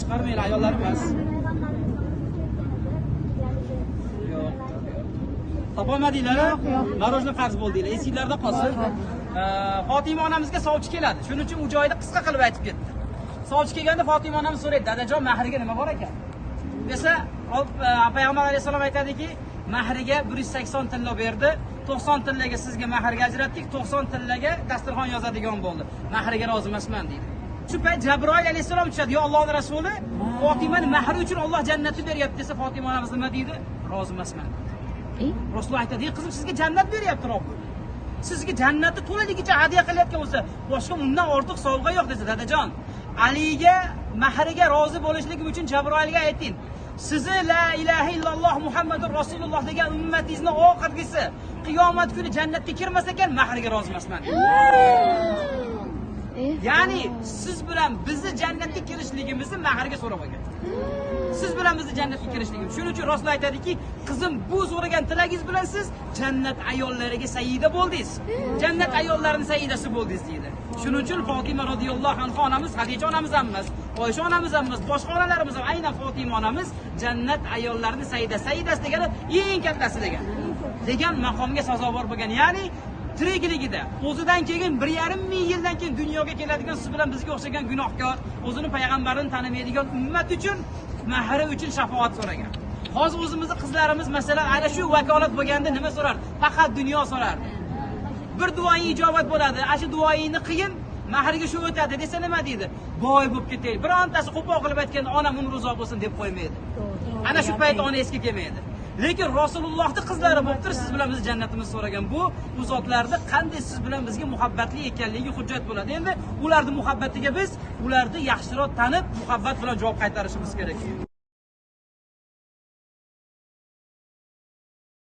chiqarmaylar, ayollar emas. Yo'q. Topolmadinglar? Marojni qarz bo'ldinglar. Esinglarda qolsin. Fatima onamizga sovchi keladi. Shuning uchun u joyda qisqa qilib aytib ketdi. Sovchi kelganda Fatima onamiz so'raydi, "Dadajon, mahriga nima bor ekan?" desa, Payg'ambar alayhisalom aytadiki, mahriga 180 tilla berdi. 90 tillaga sizga mahrga ajratdik, 90 tillaga dasturxon yozadigan bo'ldi. Mahriga rozi emasman deydi. Shu payt Jabroil alayhisalom tushadi. "Yo Allohning rasuli, Fatimani mahri uchun Alloh jannatni beryapti" desa, Fatima onamiz nima deydi? "Rozi emasman." Rasululloh aytadi, "Qizim, sizga jannat beryapti Robbim. Sizga jannatni to'laligicha hadya qilayotgan bo'lsa, boshqa undan ortiq sovg'a yo'q" desa, "Dadajon, Aliga mahriga rozi bo'lishlik uchun Jabroilga ayting. Sizni la ilaha illalloh Muhammadur Rasululloh degan ummatingizni oxirgisi qiyomat kuni jannatga kirmas ekan, mahriga rozi emasman." Ya'ni siz bilan bizni jannatga kirishligimizni mahrga so'rab olgan. Siz bilan bizni jannatga kirishligimiz. Shuning uchun Rasululloh aytadiki, "Qizim, bu so'ragan tilagingiz bilan siz jannat ayollariga sayyida bo'ldingiz. Jannat ayollarining sayyidasi bo'ldingiz" deydi. Shuning uchun Fatima radhiyallohu anha onamiz, Xadija onamiz ham emas, Oysha onamiz ham emas, boshqa onalarimiz ham, aynan Fatima onamiz jannat ayollarining sayyidasi. Sayyidasi degani eng kattasi degan maqomga sazovor bo'lgan. Ya'ni tirikligida o'zidan keyin 1,5 ming yildan keyin dunyoga keladigan siz bilan bizga o'xshagan gunohkor, o'zini payg'ambarini tanimaydigan ummat uchun mahri uchun shafoat so'ragan. Hozir o'zimizning qizlarimiz masalan ana shu vakolat bo'lganda nima so'rar? Faqat dunyo so'rar. Bir duoing ijobat bo'ladi. Ana shu duoingni qiyin, mahriga shu o'tadi desa nima deydi? Boy bo'lib ketaylik. Birontasi qo'pol qilib aytganda onam uni ro'zo bo'lsin deb qo'ymaydi. Ana shu payt ona esga kelmaydi. Lekin Rasulullohning qizlari bo'libdir, siz bilan biz jannatimiz so'ragan. Bu zotlarda qanday siz bilan bizga muhabbatli ekanligi hujjat bo'ladi. Endi ularning muhabbatiga biz ularni yaxshiroq tanib, muhabbat bilan javob qaytarishimiz kerak.